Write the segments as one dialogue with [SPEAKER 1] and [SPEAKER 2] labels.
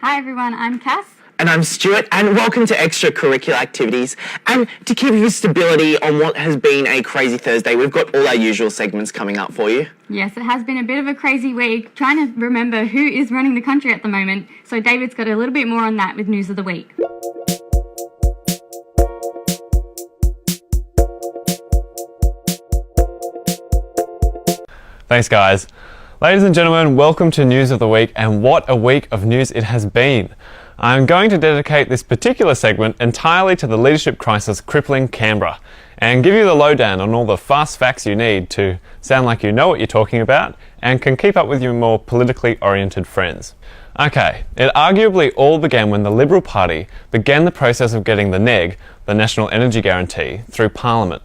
[SPEAKER 1] Hi everyone, I'm Kass.
[SPEAKER 2] And I'm Stuart, and welcome to Extracurricular Activities. And to keep you stability on what has been a crazy Thursday, we've got all our usual segments coming up for you.
[SPEAKER 1] Yes, it has been a bit of a crazy week, trying to remember who is running the country at the moment. So David's got a little bit more on that with News of the Week.
[SPEAKER 3] Thanks, guys. Ladies and gentlemen, welcome to News of the Week, and what a week of news it has been. I'm going to dedicate this particular segment entirely to the leadership crisis crippling Canberra and give you the lowdown on all the fast facts you need to sound like you know what you're talking about and can keep up with your more politically oriented friends. Okay, it arguably all began when the Liberal Party began the process of getting the NEG, the National Energy Guarantee, through Parliament.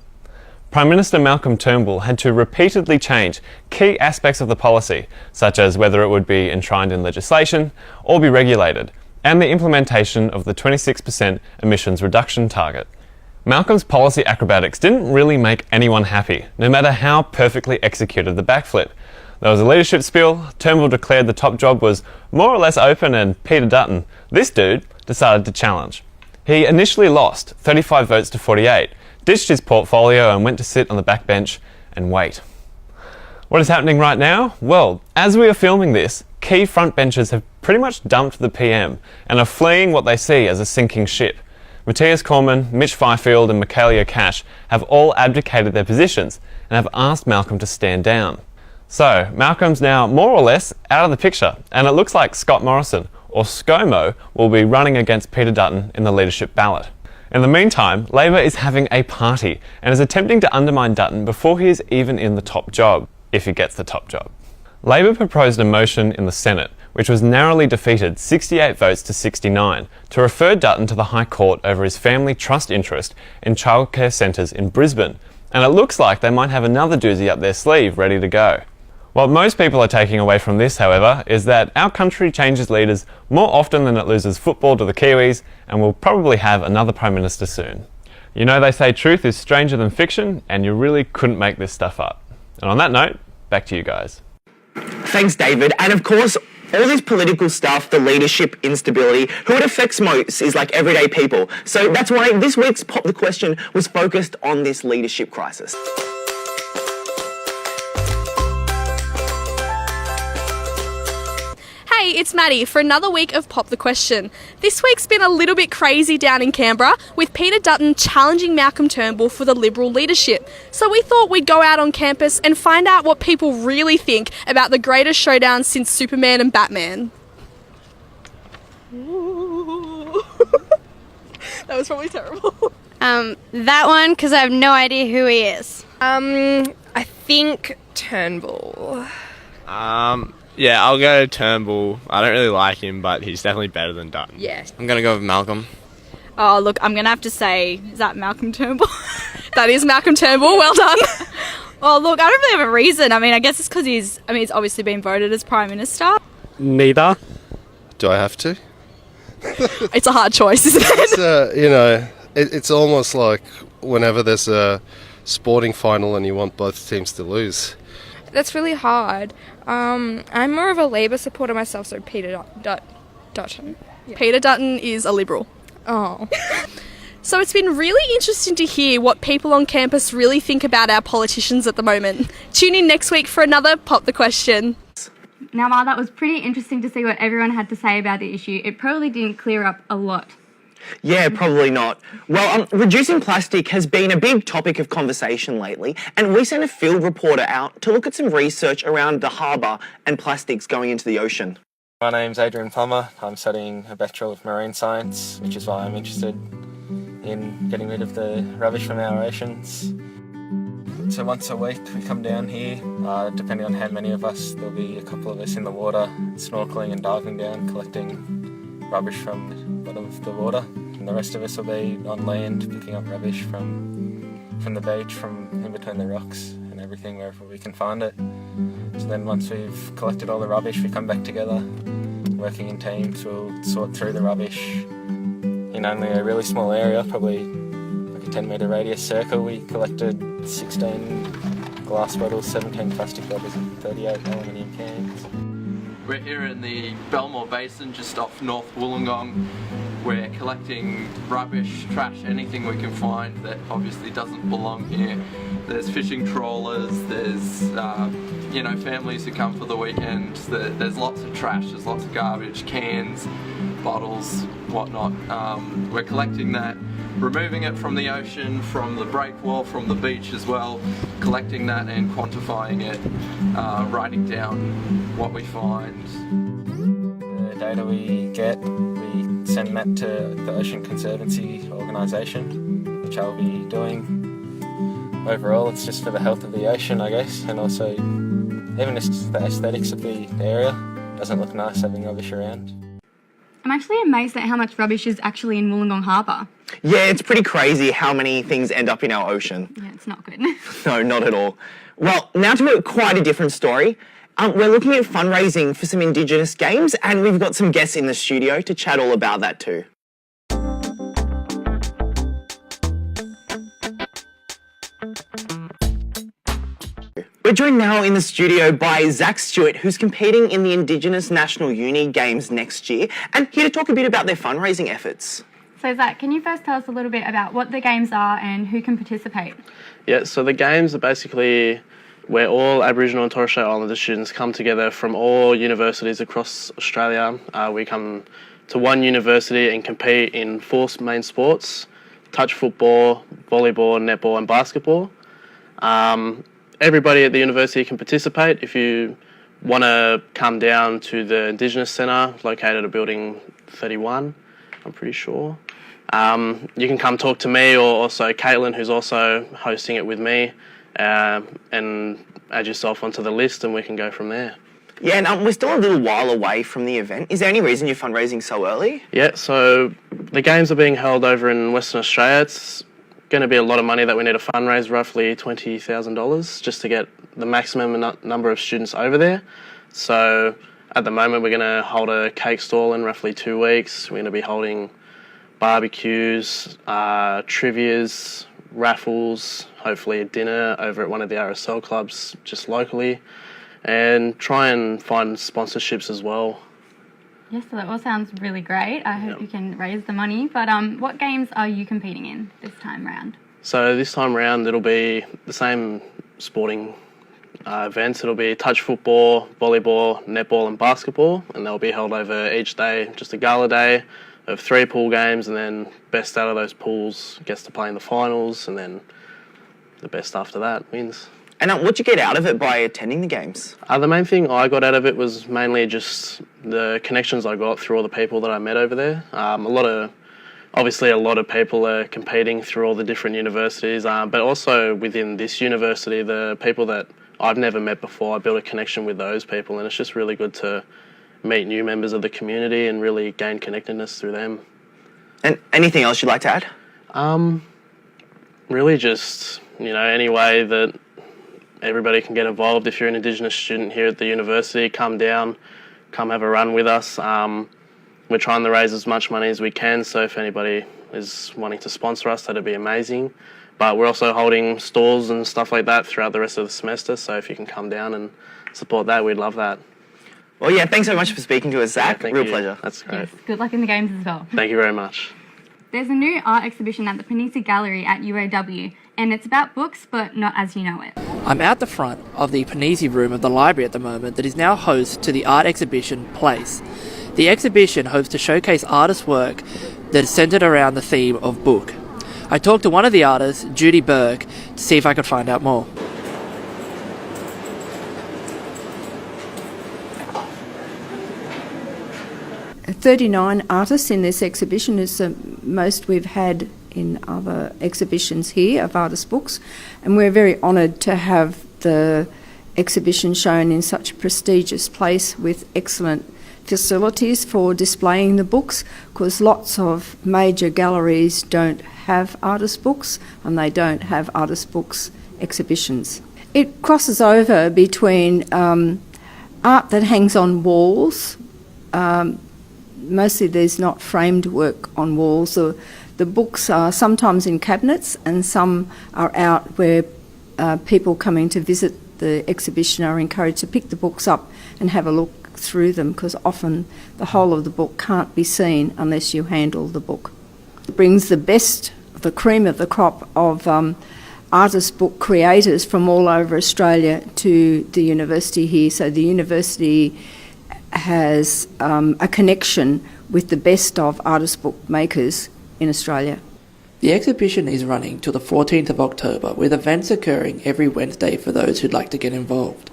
[SPEAKER 3] Prime Minister Malcolm Turnbull had to repeatedly change key aspects of the policy, such as whether it would be enshrined in legislation or be regulated, and the implementation of the 26% emissions reduction target. Malcolm's policy acrobatics didn't really make anyone happy, no matter how perfectly executed the backflip. There was a leadership spill, Turnbull declared the top job was more or less open, and Peter Dutton, this dude, decided to challenge. He initially lost 35 votes to 48, ditched his portfolio and went to sit on the backbench and wait. What is happening right now? Well, as we are filming this, key frontbenchers have pretty much dumped the PM and are fleeing what they see as a sinking ship. Matthias Cormann, Mitch Fifield and Michaelia Cash have all abdicated their positions and have asked Malcolm to stand down. So, Malcolm's now more or less out of the picture, and it looks like Scott Morrison, or ScoMo, will be running against Peter Dutton in the leadership ballot. In the meantime, Labor is having a party and is attempting to undermine Dutton before he is even in the top job, if he gets the top job. Labor proposed a motion in the Senate, which was narrowly defeated 68 votes to 69, to refer Dutton to the High Court over his family trust interest in childcare centres in Brisbane, and it looks like they might have another doozy up their sleeve ready to go. What most people are taking away from this, however, is that our country changes leaders more often than it loses football to the Kiwis, and we'll probably have another Prime Minister soon. You know, they say truth is stranger than fiction, and you really couldn't make this stuff up. And on that note, back to you guys.
[SPEAKER 2] Thanks, David. And of course, all this political stuff, the leadership instability, who it affects most is like everyday people. So that's why this week's Pop the Question was focused on this leadership crisis.
[SPEAKER 4] Hey, it's Maddie for another week of Pop the Question. This week's been a little bit crazy down in Canberra, with Peter Dutton challenging Malcolm Turnbull for the Liberal leadership. So we thought we'd go out on campus and find out what people really think about the greatest showdown since Superman and Batman. That was probably terrible.
[SPEAKER 5] That one, because I have no idea who he is.
[SPEAKER 6] I think Turnbull.
[SPEAKER 7] Yeah, I'll go Turnbull. I don't really like him, but he's definitely better than Dutton.
[SPEAKER 6] Yeah.
[SPEAKER 7] I'm going to go with Malcolm.
[SPEAKER 5] Oh, look, I'm going to have to say, is that Malcolm Turnbull?
[SPEAKER 4] That is Malcolm Turnbull, well done.
[SPEAKER 5] Well, look, I don't really have a reason. I mean, I guess it's because he's obviously been voted as Prime Minister.
[SPEAKER 7] Neither.
[SPEAKER 8] Do I have to?
[SPEAKER 4] It's a hard choice, isn't it?
[SPEAKER 8] It's almost like whenever there's a sporting final and you want both teams to lose.
[SPEAKER 6] That's really hard. I'm more of a Labor supporter myself, so Peter Dutton.
[SPEAKER 4] Yeah. Peter Dutton is a Liberal.
[SPEAKER 6] Oh.
[SPEAKER 4] So it's been really interesting to hear what people on campus really think about our politicians at the moment. Tune in next week for another Pop the Question.
[SPEAKER 1] Now, while that was pretty interesting to see what everyone had to say about the issue, it probably didn't clear up a lot.
[SPEAKER 2] Yeah, probably not. Well, reducing plastic has been a big topic of conversation lately, and we sent a field reporter out to look at some research around the harbour and plastics going into the ocean.
[SPEAKER 9] My name's Adrian Plummer. I'm studying a Bachelor of Marine Science, which is why I'm interested in getting rid of the rubbish from our oceans. So once a week we come down here, depending on how many of us, there'll be a couple of us in the water, snorkelling and diving down, collecting rubbish from the bottom of the water, and the rest of us will be on land picking up rubbish from the beach, from in between the rocks and everything, wherever we can find it. So then once we've collected all the rubbish, we come back together, working in teams. We'll sort through the rubbish in only a really small area, probably like a 10-metre radius circle. We collected 16 glass bottles, 17 plastic bottles and 38 aluminium cans.
[SPEAKER 10] We're here in the Belmore Basin, just off North Wollongong. We're collecting rubbish, trash, anything we can find that obviously doesn't belong here. There's fishing trawlers, there's families who come for the weekend. There's lots of trash, there's lots of garbage, cans, bottles, whatnot. We're collecting that, removing it from the ocean, from the breakwall, from the beach as well, collecting that and quantifying it, writing down what we find.
[SPEAKER 9] The data we get, we send that to the Ocean Conservancy organisation, which I'll be doing. Overall, it's just for the health of the ocean, I guess, and also even just the aesthetics of the area. Doesn't look nice having rubbish around.
[SPEAKER 1] I'm actually amazed at how much rubbish is actually in Wollongong Harbour.
[SPEAKER 2] Yeah, it's pretty crazy how many things end up in our ocean.
[SPEAKER 1] Yeah, it's not good.
[SPEAKER 2] No, not at all. Well, now to quite a different story. We're looking at fundraising for some Indigenous games, and we've got some guests in the studio to chat all about that too. We're joined now in the studio by Stewart, who's competing in the Indigenous National Uni Games next year, and here to talk a bit about their fundraising efforts.
[SPEAKER 1] So Zach, can you first tell us a little bit about what the games are and who can participate?
[SPEAKER 11] Yeah, so the games are basically where all Aboriginal and Torres Strait Islander students come together from all universities across Australia. We come to one university and compete in 4 main sports: touch football, volleyball, netball and basketball. Everybody at the university can participate. If you want to come down to the Indigenous Centre, located at Building 31, I'm pretty sure. You can come talk to me or also Caitlin, who's also hosting it with me, and add yourself onto the list and we can go from there.
[SPEAKER 2] Yeah, and we're still a little while away from the event. Is there any reason you're fundraising so early?
[SPEAKER 11] Yeah, so the games are being held over in Western Australia. It's going to be a lot of money that we need to fundraise, roughly $20,000, just to get the maximum number of students over there. So at the moment we're going to hold a cake stall in roughly 2 weeks. We're going to be holding barbecues, trivias, raffles, hopefully a dinner over at one of the RSL clubs just locally, and try and find sponsorships as well.
[SPEAKER 1] Yes, so that all sounds really great. I hope you can raise the money. But what games are you competing in this time round?
[SPEAKER 11] So this time round it'll be the same sporting events. It'll be touch football, volleyball, netball and basketball, and they'll be held over each day, just a gala day of 3 pool games, and then best out of those pools gets to play in the finals, and then the best after that wins.
[SPEAKER 2] And what'd you get out of it by attending the games?
[SPEAKER 11] The main thing I got out of it was mainly just the connections I got through all the people that I met over there. Obviously a lot of people are competing through all the different universities, but also within this university, the people that I've never met before, I built a connection with those people, and it's just really good to meet new members of the community and really gain connectedness through them.
[SPEAKER 2] And anything else you'd like to add?
[SPEAKER 11] Really just, any way that everybody can get involved. If you're an Indigenous student here at the university, come down, come have a run with us. We're trying to raise as much money as we can, so if anybody is wanting to sponsor us, that'd be amazing. But we're also holding stalls and stuff like that throughout the rest of the semester, so if you can come down and support that, we'd love that.
[SPEAKER 2] Well, yeah, thanks so much for speaking to us, Zach.
[SPEAKER 11] Yeah,
[SPEAKER 2] Real pleasure.
[SPEAKER 11] That's great.
[SPEAKER 1] Yes, good luck in the games as well.
[SPEAKER 11] Thank you very much.
[SPEAKER 1] There's a new art exhibition at the Panisi Gallery at UOW, and it's about books, but not as you know it.
[SPEAKER 12] I'm out the front of the Panisi room of the library at the moment that is now host to the art exhibition Place. The exhibition hopes to showcase artists' work that is centred around the theme of book. I talked to one of the artists, Judy Burke, to see if I could find out more.
[SPEAKER 13] At 39 artists in this exhibition is the most we've had in other exhibitions here of artist books, and we're very honoured to have the exhibition shown in such a prestigious place with excellent facilities for displaying the books, because lots of major galleries don't have artist books and they don't have artist books exhibitions. It crosses over between art that hangs on walls. Mostly there's not framed work on walls. The books are sometimes in cabinets and some are out where people coming to visit the exhibition are encouraged to pick the books up and have a look through them, because often the whole of the book can't be seen unless you handle the book. It brings the best, the cream of the crop of artist book creators from all over Australia to the university here. So the university has a connection with the best of artist book makers in Australia.
[SPEAKER 12] The exhibition is running till the 14th of October, with events occurring every Wednesday for those who'd like to get involved.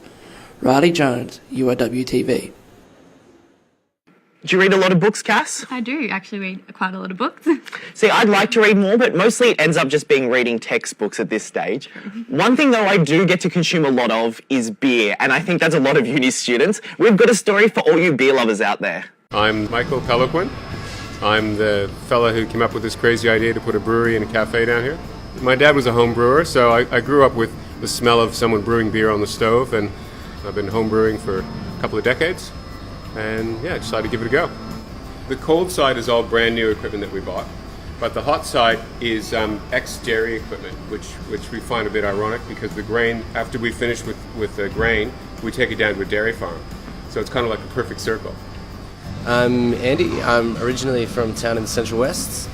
[SPEAKER 12] Riley Jones, UOW TV.
[SPEAKER 2] Do you read a lot of books, Cass?
[SPEAKER 1] I do actually read quite a lot of books.
[SPEAKER 2] See, I'd like to read more, but mostly it ends up just being reading textbooks at this stage. One thing, though, I do get to consume a lot of is beer, and I think that's a lot of uni students. We've got a story for all you beer lovers out there.
[SPEAKER 14] I'm Michael Pellaquin. I'm the fella who came up with this crazy idea to put a brewery and a cafe down here. My dad was a home brewer, so I grew up with the smell of someone brewing beer on the stove, and I've been home brewing for a couple of decades. And yeah, I decided to give it a go. The cold side is all brand new equipment that we bought, but the hot side is ex-dairy equipment, which we find a bit ironic because the grain, after we finish with the grain, we take it down to a dairy farm. So it's kind of like a perfect circle.
[SPEAKER 15] I'm Andy. I'm originally from town in the Central West,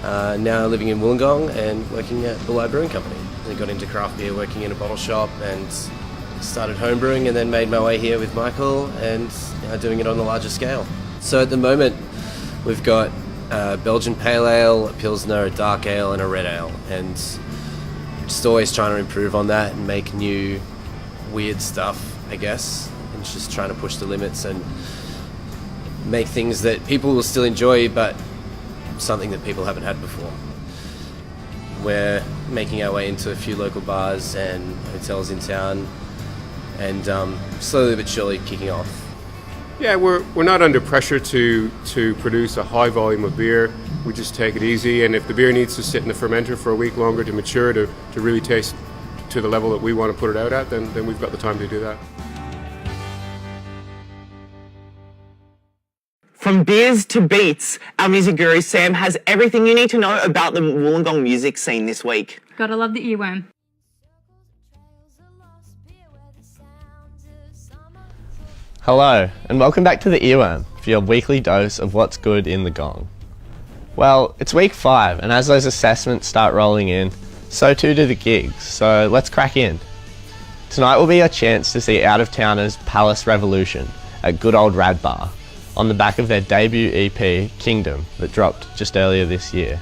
[SPEAKER 15] now living in Wollongong and working at Bull Brewing Company. I got into craft beer working in a bottle shop and started home brewing, and then made my way here with Michael and doing it on a larger scale. So at the moment we've got a Belgian Pale Ale, a Pilsner, a Dark Ale and a Red Ale, and just always trying to improve on that and make new weird stuff, I guess, and just trying to push the limits and make things that people will still enjoy, but something that people haven't had before. We're making our way into a few local bars and hotels in town, and slowly but surely kicking off.
[SPEAKER 14] Yeah, we're not under pressure to produce a high volume of beer. We just take it easy, and if the beer needs to sit in the fermenter for a week longer to mature, to really taste to the level that we want to put it out at, then we've got the time to do that.
[SPEAKER 2] From beers to beats, our music guru Sam has everything you need to know about the Wollongong music scene this week.
[SPEAKER 1] Gotta love the earworm.
[SPEAKER 16] Hello, and welcome back to the Earworm for your weekly dose of what's good in the gong. Well, it's week 5, and as those assessments start rolling in, so too do the gigs, so let's crack in. Tonight will be your chance to see out-of-towners Palace Revolution at good old Rad Bar, on the back of their debut EP, Kingdom, that dropped just earlier this year.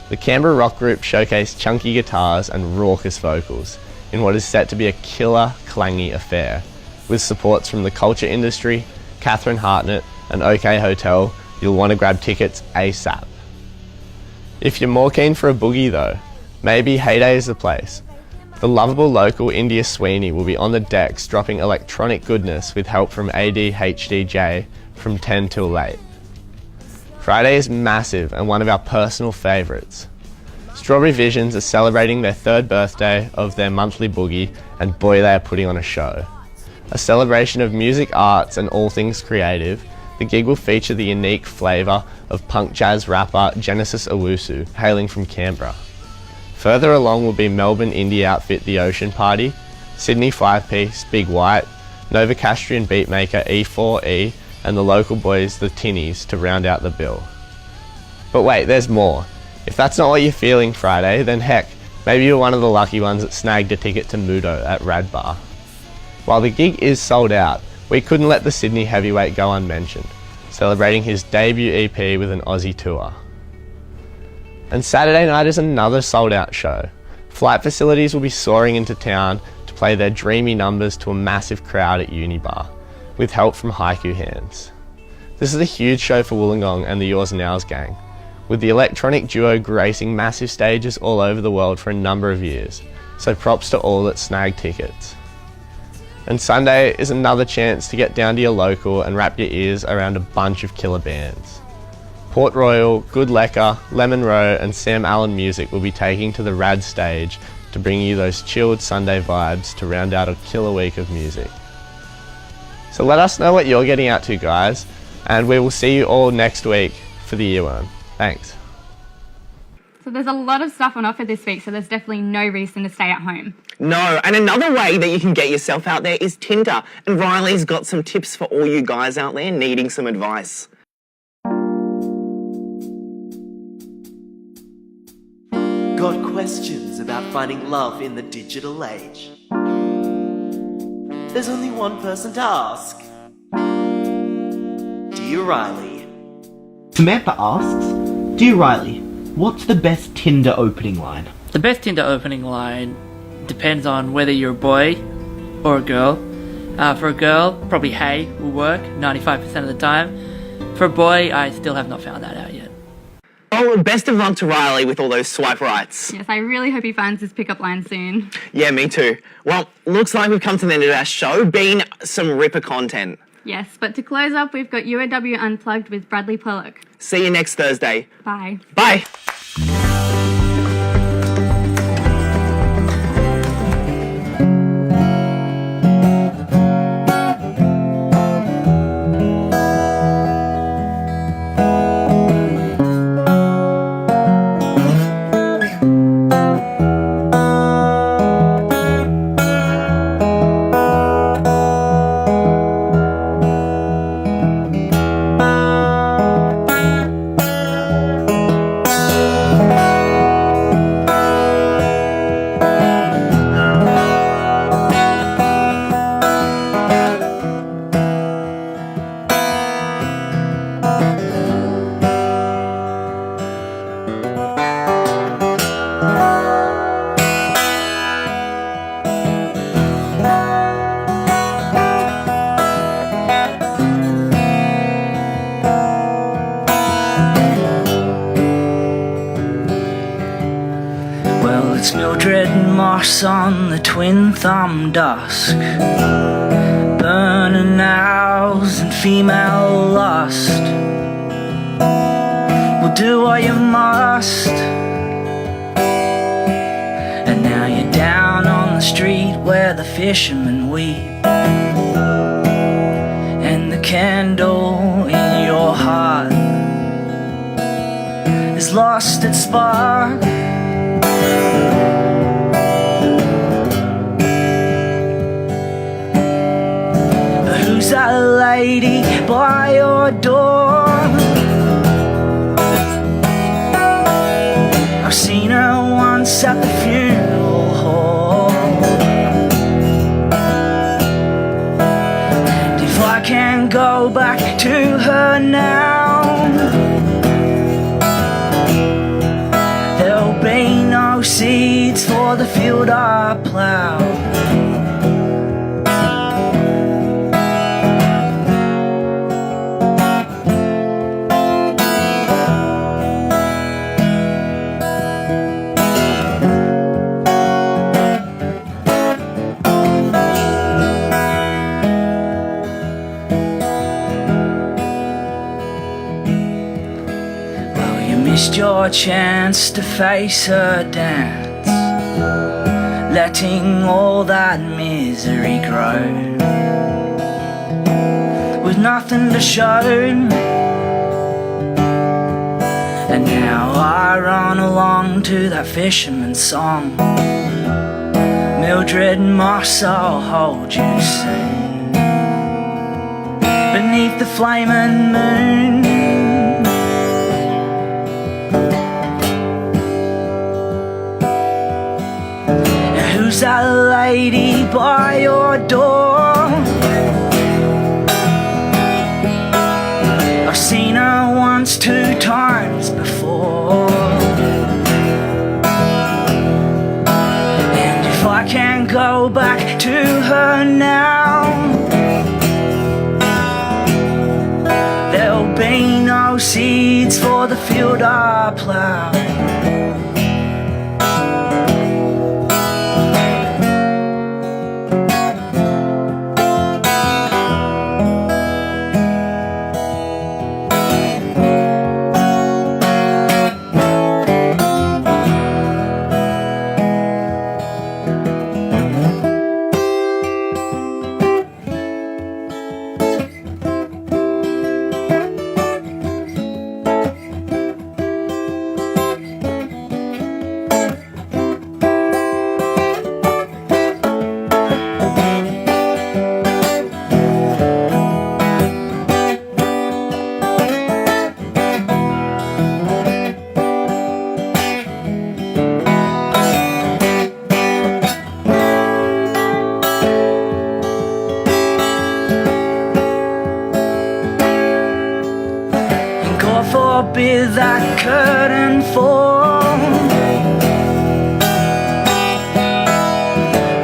[SPEAKER 16] The Canberra rock group showcased chunky guitars and raucous vocals in what is set to be a killer, clangy affair, with supports from the culture industry, Catherine Hartnett, and OK Hotel. You'll want to grab tickets ASAP. If you're more keen for a boogie though, maybe Heyday is the place. The lovable local India Sweeney will be on the decks dropping electronic goodness with help from ADHDJ from 10 till late. Friday is massive and one of our personal favourites. Strawberry Visions are celebrating their 3rd birthday of their monthly boogie, and boy they are putting on a show. A celebration of music, arts and all things creative, the gig will feature the unique flavour of punk jazz rapper Genesis Owusu, hailing from Canberra. Further along will be Melbourne indie outfit The Ocean Party, Sydney 5-piece Big White, Novocastrian beatmaker E4E, and the local boys The Tinnies to round out the bill. But wait, there's more. If that's not what you're feeling Friday, then heck, maybe you're one of the lucky ones that snagged a ticket to Mudo at Rad Bar. While the gig is sold out, we couldn't let the Sydney heavyweight go unmentioned, celebrating his debut EP with an Aussie tour. And Saturday night is another sold out show. Flight Facilities will be soaring into town to play their dreamy numbers to a massive crowd at Unibar, with help from Haiku Hands. This is a huge show for Wollongong and the Yours and Ours gang, with the electronic duo gracing massive stages all over the world for a number of years, so props to all that snagged tickets. And Sunday is another chance to get down to your local and wrap your ears around a bunch of killer bands. Port Royal, Good Lecker, Lemon Row and Sam Allen Music will be taking to the Rad stage to bring you those chilled Sunday vibes to round out a killer week of music. So let us know what you're getting out to, guys, and we will see you all next week for the Earworm. Thanks.
[SPEAKER 1] So there's a lot of stuff on offer this week, so there's definitely no reason to stay at home.
[SPEAKER 2] No, and another way that you can get yourself out there is Tinder. And Riley's got some tips for all you guys out there needing some advice.
[SPEAKER 17] Got questions about finding love in the digital age? There's only one person to ask. Dear Riley.
[SPEAKER 18] Samantha asks, Dear Riley, what's the best Tinder opening line?
[SPEAKER 12] The best Tinder opening line depends on whether you're a boy or a girl. For a girl, probably hey will work 95% of the time. For a boy, I still have not found that out yet.
[SPEAKER 2] Oh, best of luck to Riley with all those swipe rights.
[SPEAKER 1] Yes, I really hope he finds his pickup line soon.
[SPEAKER 2] Yeah, me too. Well, looks like we've come to the end of our show. Been some ripper content.
[SPEAKER 1] Yes, but to close up, we've got UOW Unplugged with Bradley Pollack.
[SPEAKER 2] See you next Thursday.
[SPEAKER 1] Bye.
[SPEAKER 2] Bye.
[SPEAKER 19] It's Mildred Moss on the twin thumb dusk, burning owls and female lust. Well, do what you must. And now you're down on the street where the fishermen weep, and the candle in your heart is lost its spark. Who's that lady by your door? I've seen her once at the funeral hall. And if I can go back to her now, there'll be no seeds for the field I plough. Missed your chance to face her dance, letting all that misery grow, with nothing to show. And now I run along to that fisherman's song. Mildred Moss, I'll hold you soon, beneath the flaming moon. Who's that lady by your door? I've seen her once, 2 times before. And if I can go back to her now, there'll be no seeds for the field I plough. forbid that curtain fall.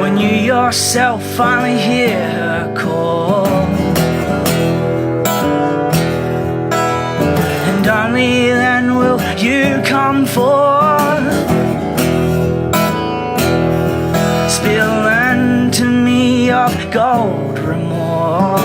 [SPEAKER 19] When you yourself finally hear her call, and only then will you come forth, spill unto me of gold remorse.